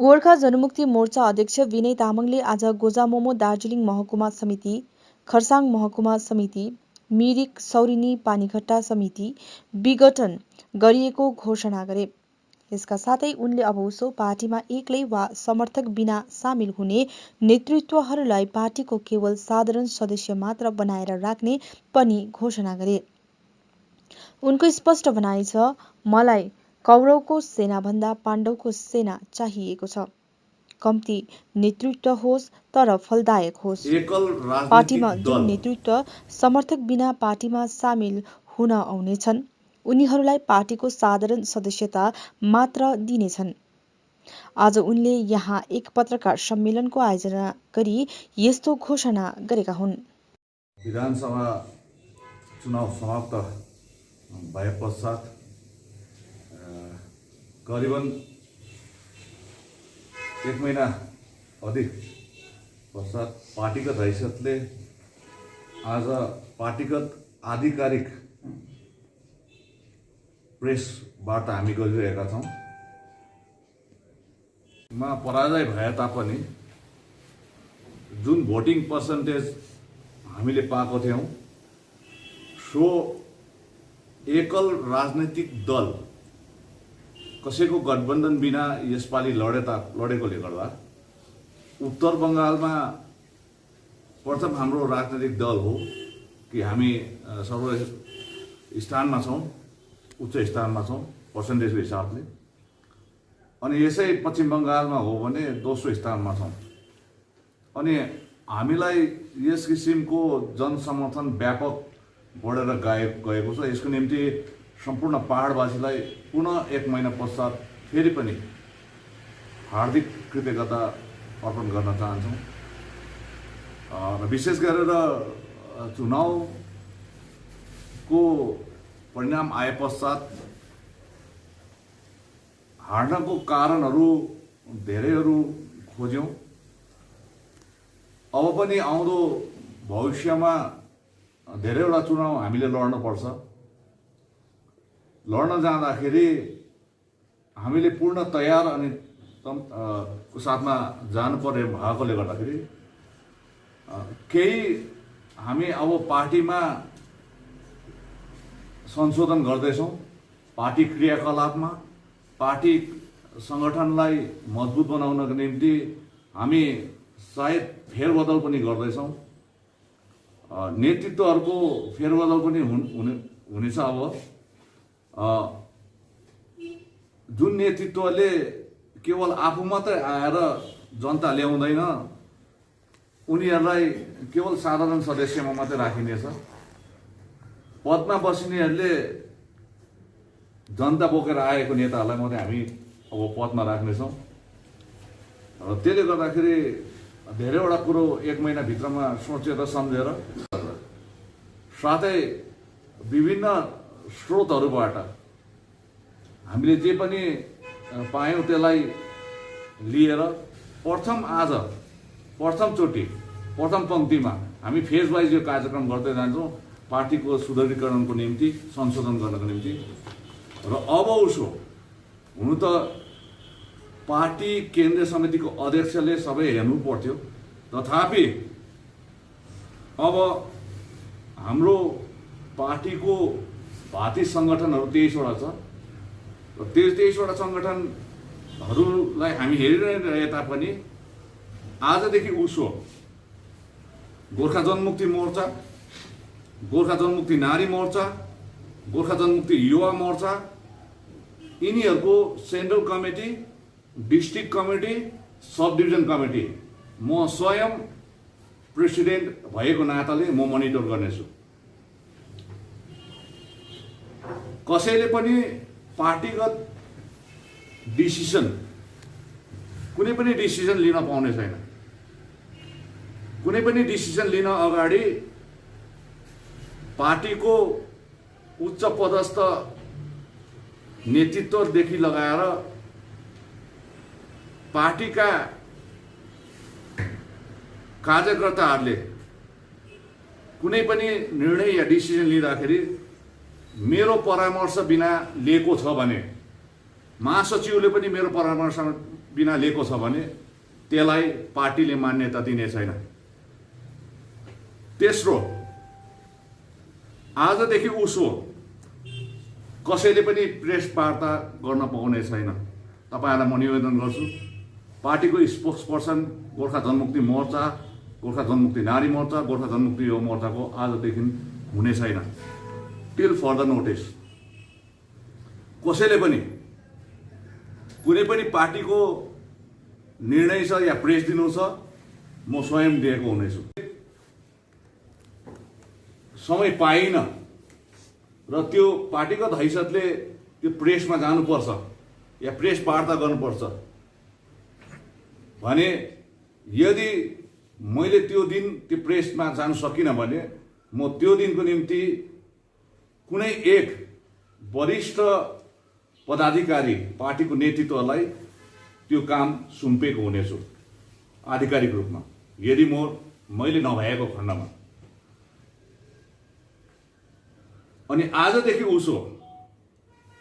गोर्खा जनमुक्ति मोर्चा अध्यक्ष विनय तामाङले आज गोजामोमो दार्जिलिङ महकुमा समिति, खरसाङ महकुमा समिति, मिरिक सौरिनी पानीघट्टा समिति विघटन गरिएको घोषणा गरे। यसका साथै उनले अब उसो पार्टीमा एक्लै वा समर्थक बिना सामेल हुने नेतृत्वहरूलाई पार्टीको केवल साधारण सदस्य मात्र बनाएर राख्ने पनि घोषणा गरे। उनको स्पष्ट भनाइ छ, मलाई कौरवको सेनाभन्दा पाण्डवको सेना चाहिएको छ। कम्ती नेतृत्व होस् तर फलदायक होस्। पार्टीमा जुन नेतृत्व समर्थक बिना पार्टीमा सामेल हुन आउनेछन् उनीहरूलाई पार्टीको साधारण सदस्यता मात्र दिनेछन्। आज उनले यहाँ एक पत्रकार सम्मेलनको आयोजना गरी यस्तो घोषणा गरेका हुन्। विधानसभा चुनाव समाप्त भए पश्चात करिबन 1 महिना अधिक पश्चात पार्टीगत हैसियतले आज पार्टीगत आधिकारिक प्रेस वार्ता हामी गरिरहेका छौँ। मा पराजय भए तापनि जुन भोटिङ पर्सेन्टेज हामीले पाएको थियौँ सो एकल राजनैतिक दल कसैको गठबन्धन बिना यसपालि लडेकोले गर्दा उत्तर बङ्गालमा प्रथम हाम्रो राजनैतिक दल हो कि हामी सर्व स्थानमा छौँ, उच्च स्थानमा छौँ पर्सेन्टेजको हिसाबले। अनि यसै पश्चिम बङ्गालमा हो भने दोस्रो स्थानमा छौँ। अनि हामीलाई यस किसिमको जनसमर्थन व्यापक बढेर गएको छ। यसको निम्ति सम्पूर्ण पहाडवासीलाई पुनः 1 महिना पश्चात फेरि पनि हार्दिक कृतज्ञता अर्पण गर्न चाहन्छौँ। विशेष गरेर चुनावको परिणाम आए पश्चात हार्नको कारणहरू धेरैहरू खोज्यौँ। अब पनि आउँदो भविष्यमा धेरैवटा चुनाव हामीले लड्नुपर्छ। लड्न जाँदाखेरि हामीले पूर्ण तयार अनि को साथमा जानुपर्ने भएकोले गर्दाखेरि केही हामी अब पार्टीमा संशोधन गर्दैछौँ। पार्टी क्रियाकलापमा पार्टी सङ्गठनलाई मजबुत बनाउनको निम्ति हामी सायद फेरबदल पनि गर्दैछौँ। नेतृत्वहरूको फेरबदल पनि हुनेछ। अब जुन नेतृत्वले केवल आफू मात्रै आएर जनता ल्याउँदैन, उनीहरूलाई केवल साधारण सदस्यमा मात्रै राखिनेछ। पदमा बस्नेहरूले जनता बोकेर आएको नेताहरूलाई मात्रै हामी अब पदमा राख्नेछौँ। र त्यसले गर्दाखेरि धेरैवटा कुरो 1 महिनाभित्रमा सोचेर सम्झेर साथै विभिन्न स्रोतहरूबाट हामीले जे पनि पायौँ त्यसलाई लिएर प्रथमचोटि प्रथम पङ्क्तिमा हामी फेज वाइज यो कार्यक्रम गर्दै जान्छौँ पार्टीको सुदृढीकरणको निम्ति, संशोधन गर्नको निम्ति। र अब उसो हुनु त पार्टी केन्द्रीय समितिको अध्यक्षले सबै हेर्नु पर्थ्यो, तथापि अब हाम्रो पार्टीको भाती सङ्गठनहरू 23वटा छ र 23वटा सङ्गठनहरूलाई हामी हेरिरहे तापनि आजदेखि उसो गोर्खा जनमुक्ति मोर्चा, गोर्खा जनमुक्ति नारी मोर्चा, गोर्खा जनमुक्ति युवा मोर्चा यिनीहरूको सेन्ट्रल कमिटी, डिस्ट्रिक्ट कमिटी, सब डिभिजन कमिटी म स्वयं प्रेसिडेन्ट भएको नाताले म मोनिटर गर्नेछु। कसैले पनि पार्टीगत डिसिसन कुनै पनि डिसिसन लिन पाउने छैन। कुनै पनि डिसिसन लिन अगाडि पार्टीको उच्च पदस्थ नेतृत्वदेखि लगाएर पार्टीका कार्यकर्ताहरूले कुनै पनि निर्णय या डिसिजन लिँदाखेरि मेरो परामर्श बिना लिएको छ भने महासचिवले पनि मेरो परामर्श बिना लिएको छ भने त्यसलाई पार्टीले मान्यता दिने छैन। तेस्रो, आजदेखि उसो कसैले पनि प्रेस वार्ता गर्न पाउने छैन। तपाईहरुलाई म निवेदन गर्छु, पार्टीको स्पोक्स पर्सन गोर्खा जनमुक्ति मोर्चा, गोर्खा जनमुक्ति नारी मोर्चा, गोर्खा जनमुक्ति युवा मोर्चाको आजदेखि हुने छैन, टिल फर्दर नोटिस। कसैले पनि कुनै पनि पार्टीको निर्णय छ या प्रेस दिनु छ, म स्वयं दिएको हुनेछु। समय पाइन र त्यो पार्टीगत हैसियतले त्यो प्रेसमा जानुपर्छ या प्रेस वार्ता गर्नुपर्छ भने यदि मैले त्यो दिन त्यो प्रेसमा जान सकिनँ भने म त्यो दिनको निम्ति कुनै एक वरिष्ठ पदाधिकारी पार्टीको नेतृत्वलाई त्यो काम सुम्पेको हुनेछु आधिकारिक रूपमा, यदि मैले नभएको खण्डमा। अनि आजदेखि उसो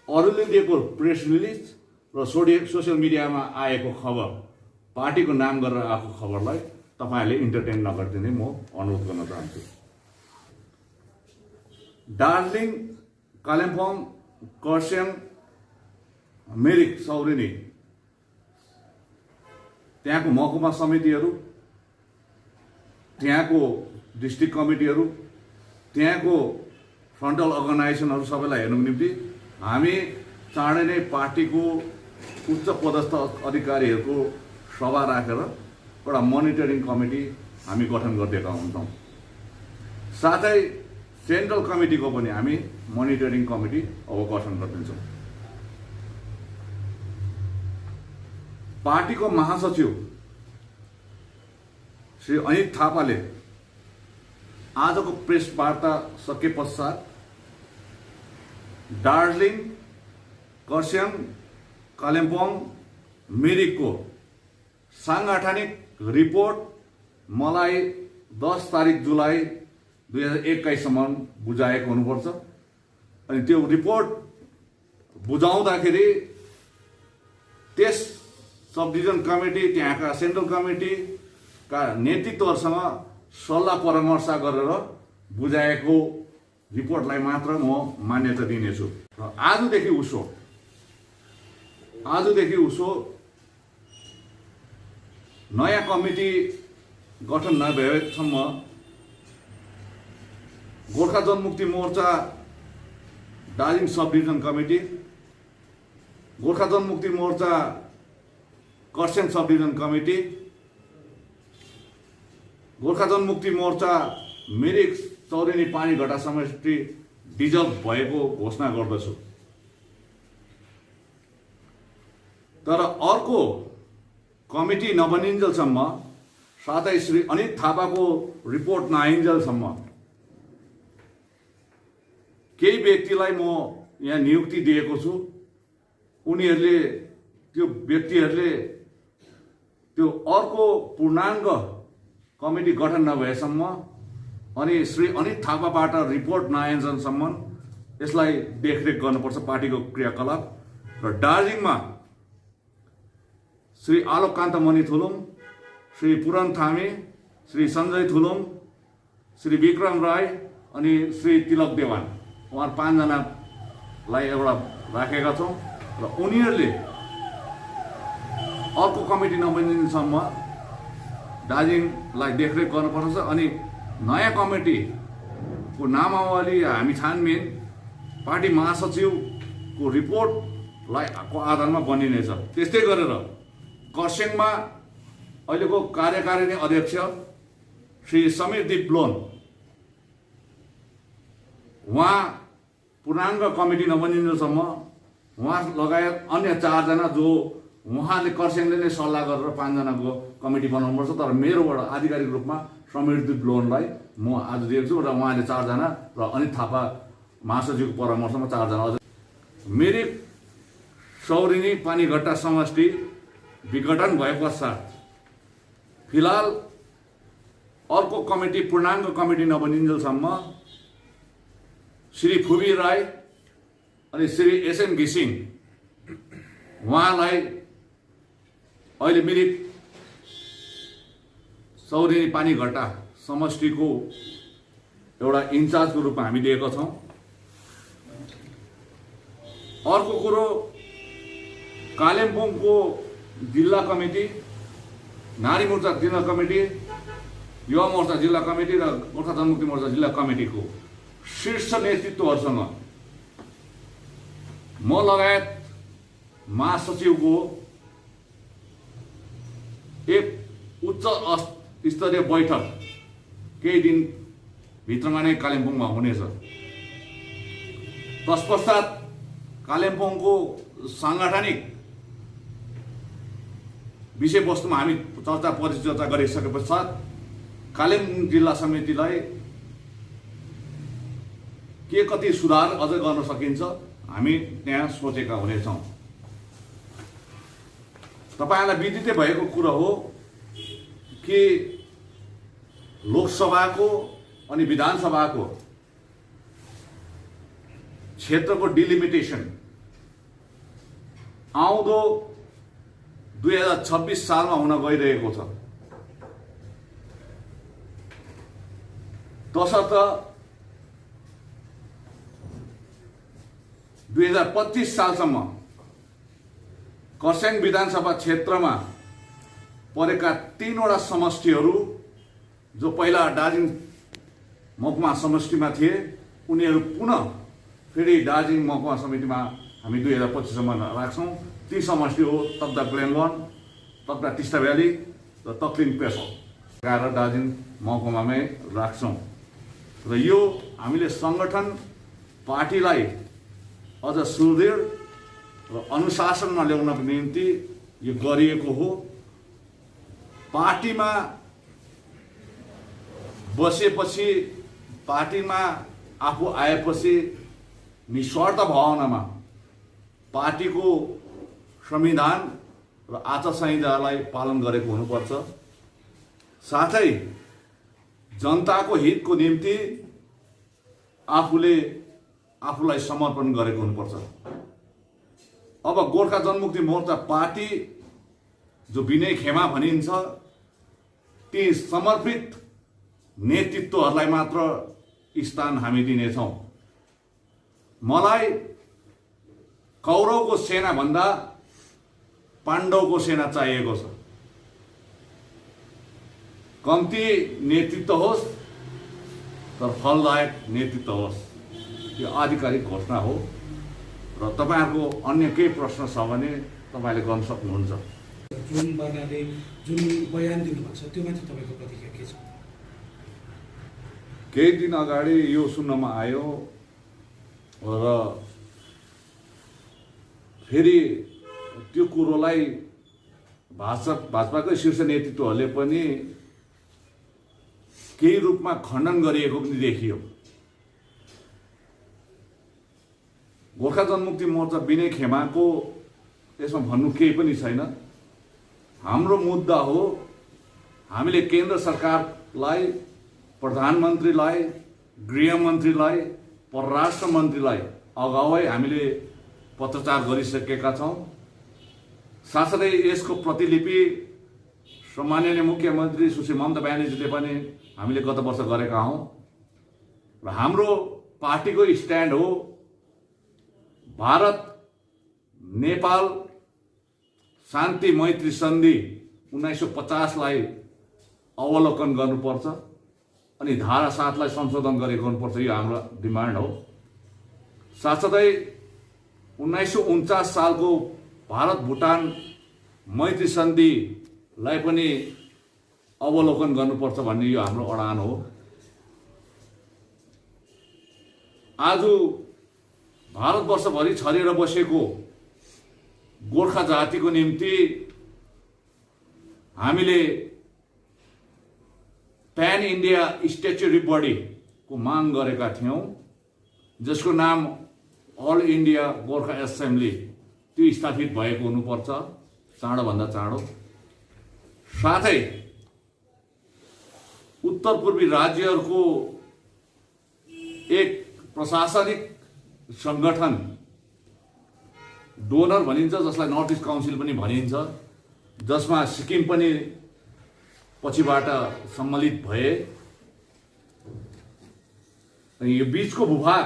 अरूले दिएको प्रेस रिलिज र सोसियल मिडियामा आएको खबर, पार्टीको नाम गरेर आएको खबरलाई तपाईहरुले इन्टरटेन नगरिदिने म अनुरोध गर्न चाहन्छु। दार्जिलिङ, कालिम्पोङ, खरसाङ, मिरिक, सौरेनी त्यहाँको महकुमा समितिहरू, त्यहाँको डिस्ट्रिक्ट कमिटीहरू, त्यहाँको फ्रन्टल अर्गनाइजेसनहरू सबैलाई हेर्नुको निम्ति हामी चाँडै नै पार्टीको उच्च पदस्थ अधिकारीहरूको सभा राखेर एउटा मोनिटरिङ कमिटी हामी गठन गरिदिएका हुन्छौँ। साथै सेन्ट्रल कमिटीको पनि हामी मोनिटरिङ कमिटी अब गठन गरिदिन्छौँ। पार्टीको महासचिव श्री अनित थापाले आजको प्रेस वार्ता सके पश्चात दार्जिलिङ, खरसाङ, कालिम्पोङ, मिरिकको सांगठनिक रिपोर्ट मलाई 10 तारिक जुलाई 2021 सम्म बुझाएको हुनुपर्छ। अनि त्यो रिपोर्ट बुझाउँदाखेरि त्यस सब डिभिजन कमिटी, त्यहाँका सेन्ट्रल कमिटीका नेतृत्वहरूसँग सल्लाह परामर्श गरेर बुझाएको रिपोर्टलाई मात्र म मान्यता दिनेछु। र आजदेखि उसो नयाँ कमिटी गठन नभएसम्म Gorkha Janmukti Morcha Darjeeling sub division committee, Gorkha Janmukti Morcha Kurseong sub division committee, Gorkha Janmukti Morcha Mirik Soureni Panighatta समष्टि डिजल्भ भएको घोषणा गर्दछु। तर अर्को कमिटी नबनिन्जेलसम्म, साथै श्री अनित थापाको रिपोर्ट नआइन्जेलसम्म केही व्यक्तिलाई म यहाँ नियुक्ति दिएको छु। उनीहरूले त्यो व्यक्तिहरूले त्यो अर्को पूर्णाङ्ग कमिटी गठन नभएसम्म अनि श्री अनित थापाबाट रिपोर्ट नआइन्जेलसम्म यसलाई देखरेख गर्नुपर्छ पार्टीको क्रियाकलाप। र दार्जिलिङमा श्री आलोककान्त मणि थुलुङ, श्री पुरन थामी, श्री सञ्जय थुलुङ, श्री विक्रम राई अनि श्री तिलक देवान, उहाँ 5 जनालाई एउटा राखेका छौँ। र उनीहरूले अर्को कमिटी नबनिन्जेलसम्म दार्जिलिङलाई देखरेख गर्नुपर्छ। अनि नयाँ कमिटीको नामावली हामी छानबिन पार्टी महासचिवको रिपोर्टलाई को आधारमा बनिनेछ। त्यस्तै गरेर खरसाङमा अहिलेको कार्यकारिणी अध्यक्ष श्री समीर दिप्लोन, उहाँ पूर्णाङ्ग कमिटी नबनिन्जेलसम्म उहाँ लगायत अन्य 4 जना जो उहाँले खरसाङले नै सल्लाह गरेर 5 जनाको कमिटी बनाउनुपर्छ। तर मेरोबाट आधिकारिक रूपमा समीर दिप्लोनलाई म आज दिएको छु र उहाँले 4 जना र अनित थापा महासचिवको परामर्शमा 4 जना अझ। मिरिक सौरेनी पानीघट्टा समष्टि विघटन भए पश्चात फिलहाल अर्को कमिटी पूर्णाङ्ग कमिटी नबनिन्जेलसम्म श्री फुबी राई अनि श्री एसएन घिसिङ उहाँलाई अहिले मिरिक सौरेनी पानीघट्टा समष्टिको एउटा इन्चार्जको रूपमा हामी लिएको छौँ। अर्को कुरो, कालिम्पोङको जिल्ला कमिटी, नारी मोर्चा जिल्ला कमिटी, युवा मोर्चा जिल्ला कमिटी र गोर्खा जनमुक्ति मोर्चा जिल्ला कमिटीको शीर्ष नेतृत्वहरूसँग म लगायत महासचिवको एक उच्च स्तरीय बैठक केही दिन भित्रमा नै कालिम्पोङमा हुनेछ। तत्पश्चात कालिम्पोङको सांगठनिक विषयवस्तुमा हामी परिचर्चा गरिसके पश्चात कालिम्पोङ जिल्ला समितिलाई के कति सुधार अझ गर्न सकिन्छ हामी त्यहाँ सोचेका हुनेछौँ। तपाईहरुलाई विदितै भएको कुरा हो कि लोकसभाको अनि विधानसभाको क्षेत्रको डिलिमिटेसन आउँदो 2026 सालमा हुन गइरहेको छ। तसर्थ 2025 सालसम्म खरसाङ विधानसभा क्षेत्रमा परेका 3वटा समष्टिहरू जो पहिला दार्जिलिङ महकुमा समष्टिमा थिए उनीहरू पुनः फेरि दार्जिलिङ महकुमा समितिमा हामी 2025 सम्म राख्छौँ। ती समष्टि हो तकदा प्लेन 1, तकदा टिस्टा भ्याली र तकलिङ पेसोक गाएर दार्जिलिङ महकुमामै राख्छौँ। र यो हामीले सङ्गठन पार्टीलाई अझ सुदृढ र अनुशासनमा ल्याउनको निम्ति यो गरिएको हो। पार्टीमा बसेपछि, पार्टीमा आफू आएपछि निस्वार्थ भावनामा पार्टीको संविधान र आचार संहितालाई पालन गरेको हुनुपर्छ। साथै जनताको हितको निम्ति आफूलाई समर्पण गरेको हुनुपर्छ। अब गोर्खा जनमुक्ति मोर्चा पार्टी जो विनय खेमा भनिन्छ, ती समर्पित नेतृत्वहरूलाई मात्र स्थान हामी दिनेछौँ। मलाई कौरवको सेना भन्दा पाण्डवको सेना चाहिएको छ। कम्ती नेतृत्व होस् तर फलदायक नेतृत्व होस्। यो आधिकारिक घोषणा हो र तपाईहरुको अन्य केही प्रश्न छ भने तपाईले गर्न सक्नुहुन्छ। जुन बर्नाले जुन बयान दिनुभएको छ त्योमाथि तपाईको प्रतिक्रिया के छ? केही दिन अगाडि यो सुन्नमा आयो र फेरि त्यो कुरोलाई भाजपाकै शीर्ष नेतृत्वहरूले पनि केही रूपमा खण्डन गरिएको पनि देखियो। गोर्खा जनमुक्ति मोर्चा विनय खेमाको यसमा भन्नु केही पनि छैन। हाम्रो मुद्दा हो हामीले केन्द्र सरकारलाई, प्रधानमन्त्रीलाई, गृहमन्त्रीलाई, परराष्ट्र मन्त्रीलाई अगावै हामीले पत्रचार गरिसकेका छौँ। साथसाथै यसको प्रतिलिपि सम्माननीय मुख्यमन्त्री सुश्री ममता ब्यानर्जीले पनि हामीले गत वर्ष गरेका हौँ र हाम्रो पार्टीको स्ट्यान्ड हो भारत नेपाल शान्ति मैत्री सन्धि 1950 लाई अवलोकन गर्नुपर्छ अनि धारा 7 लाई संशोधन गरेको हुनुपर्छ। यो हाम्रो डिमान्ड हो। साथसाथै 1949 सालको भारत भुटान मैत्री सन्धिलाई पनि अवलोकन गर्नुपर्छ भन्ने यो हाम्रो अडान हो। आज भारतवर्षभरि छरिएर बसेको गोर्खा जातिको निम्ति हामीले प्यान इन्डिया स्ट्याच्युटरी बडी को माग गरेका थियौं, जसको नाम अल इन्डिया गोर्खा एसेम्ब्ली, त्यो स्थापित भएको हुनुपर्छ चाँडोभन्दा चाँडो। साथै उत्तर पूर्वी राज्यहरूको एक प्रशासनिक संगठन डोनर भनिन्छ, जसलाई नर्थ इस्ट काउन्सिल पनि भनिन्छ, जसमा सिक्किम पनि पछिबाट सम्मिलित भए। अनि यो बीचको भूभाग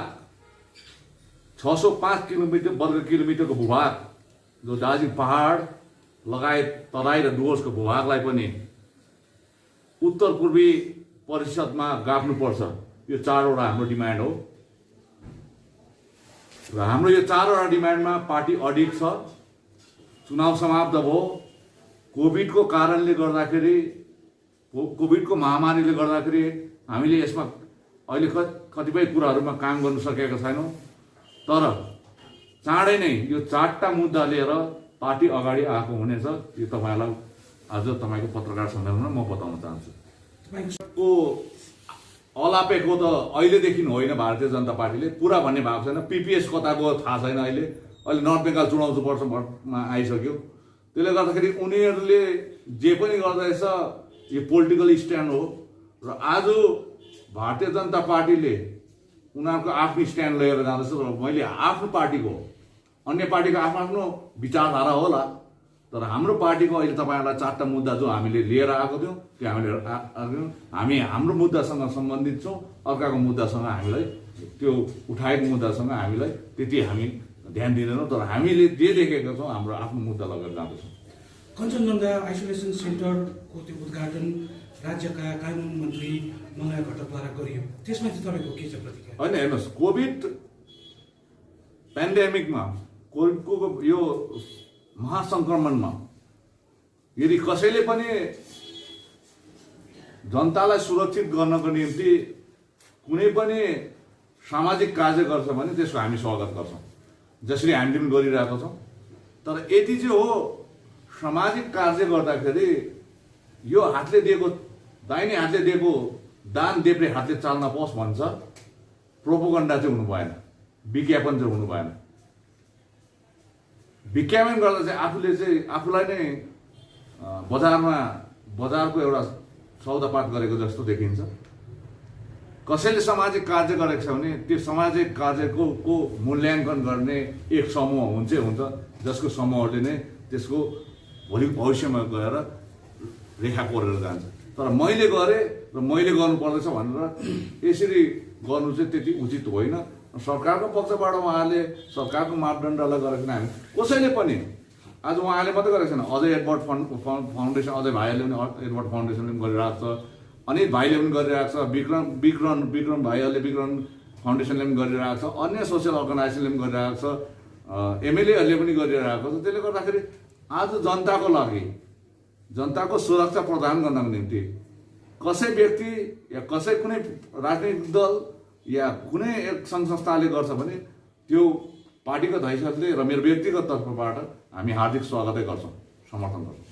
605 किलोमिटर वर्ग किलोमिटरको भूभाग जो दार्जिलिङ पहाड लगायत तराई र डुवर्सको भूभागलाई पनि उत्तर पूर्वी परिषदमा गाप्नुपर्छ। यो 4वटा हाम्रो डिमान्ड हो र हाम्रो यो 4वटा डिमान्डमा पार्टी अडिट छ। चुनाव समाप्त भयो। कोभिडको कारणले गर्दाखेरि, कोभिडको महामारीले गर्दाखेरि हामीले यसमा अहिले कतिपय कुराहरूमा काम गर्न सकेका छैनौँ। तर चाँडै नै यो 4टा मुद्दा लिएर पार्टी अगाडि आएको हुनेछ। यो तपाईँलाई आज तपाईँको पत्रकार सम्मेलनमा म बताउन चाहन्छु। को अलापेको त अहिलेदेखि होइन, भारतीय जनता पार्टीले पुरा भन्ने भएको छैन। पिपिएस कता गयो थाहा छैन। अहिले नर्थ बेङ्गाल चुनाव वर्षमा आइसक्यो। त्यसले गर्दाखेरि उनीहरूले जे पनि गर्दैछ यो पोलिटिकल स्ट्यान्ड हो र आज भारतीय जनता पार्टीले उनीहरूको आफ्नो स्ट्यान्ड लिएर जाँदैछ। र मैले आफ्नो पार्टीको, अन्य पार्टीको आफ्नो आफ्नो विचारधारा होला, तर हाम्रो पार्टीको अहिले तपाईँहरूलाई 4टा मुद्दा जो हामीले लिएर आएको थियौँ त्यो हामी हाम्रो मुद्दासँग सम्बन्धित छौँ। अर्काको मुद्दासँग हामीलाई, त्यो उठाएको मुद्दासँग हामीलाई त्यति हामी ध्यान दिँदैनौँ। तर हामीले जे देखेका छौँ हाम्रो आफ्नो मुद्दा लगेर जाँदैछौँ। कञ्चनजङ्घा आइसोलेसन सेन्टरको त्यो उद्घाटन राज्यका कानुन मन्त्री मलय घटकद्वारा गरियो, त्यसमा चाहिँ तपाईँको के छ प्रतिक्रिया? होइन, हेर्नुहोस्, कोभिड पेन्डेमिकमा, कोभिडको यो महासङ्क्रमणमा यदि कसैले पनि जनतालाई सुरक्षित गर्नको निम्ति कुनै पनि सामाजिक कार्य गर्छ भने त्यसको हामी स्वागत गर्छौँ, जसरी हामीले पनि गरिरहेका छौँ। तर यति चाहिँ हो, सामाजिक कार्य गर्दाखेरि यो हातले दिएको, दाहिने हातले दिएको दान देब्रे हातले चाल्न पाओस् भन्छ। प्रोपोगन्डा चाहिँ हुनु भएन, विज्ञापन चाहिँ हुनु भएन। विज्ञापन गर्दा चाहिँ आफूले चाहिँ आफूलाई नै बजारको एउटा सौदापात गरेको जस्तो देखिन्छ। कसैले सामाजिक कार्य गरेको छ भने त्यो सामाजिक कार्यको मूल्याङ्कन गर्ने एक समूह हुन्छ, जसको समूहले नै त्यसको भोलि भविष्यमा गएर रेखा कोरेर जान्छ। तर मैले गरेँ र मैले गर्नुपर्दैछ भनेर यसरी गर्नु चाहिँ त्यति उचित होइन। सरकारको पक्षबाट उहाँले सरकारको मापदण्डलाई गरेको छैन। हामी कसैले पनि आज उहाँले मात्रै गरेको छैन, अझै एडवर्ड फाउन्डेसन, अझै भाइहरूले पनि एडवर्ड फाउन्डेसनले पनि गरिरहेको छ, अनित भाइले पनि गरिरहेको छ, विक्रम भाइहरूले विक्रम फाउन्डेसनले पनि गरिरहेको छ, अन्य सोसियल अर्गनाइजेसनले पनि गरिरहेको छ, एमएलएहरूले पनि गरिरहेको छ। त्यसले गर्दाखेरि आज जनताको लागि, जनताको सुरक्षा प्रदान गर्नको निम्ति कसै व्यक्ति या कुनै राजनैतिक दल या कुनै एक सङ्घ संस्थाले गर्छ भने त्यो पार्टीको हैसियतले र मेरो व्यक्तिगत तर्फबाट हामी हार्दिक स्वागतै गर्छौँ, समर्थन गर्छौँ।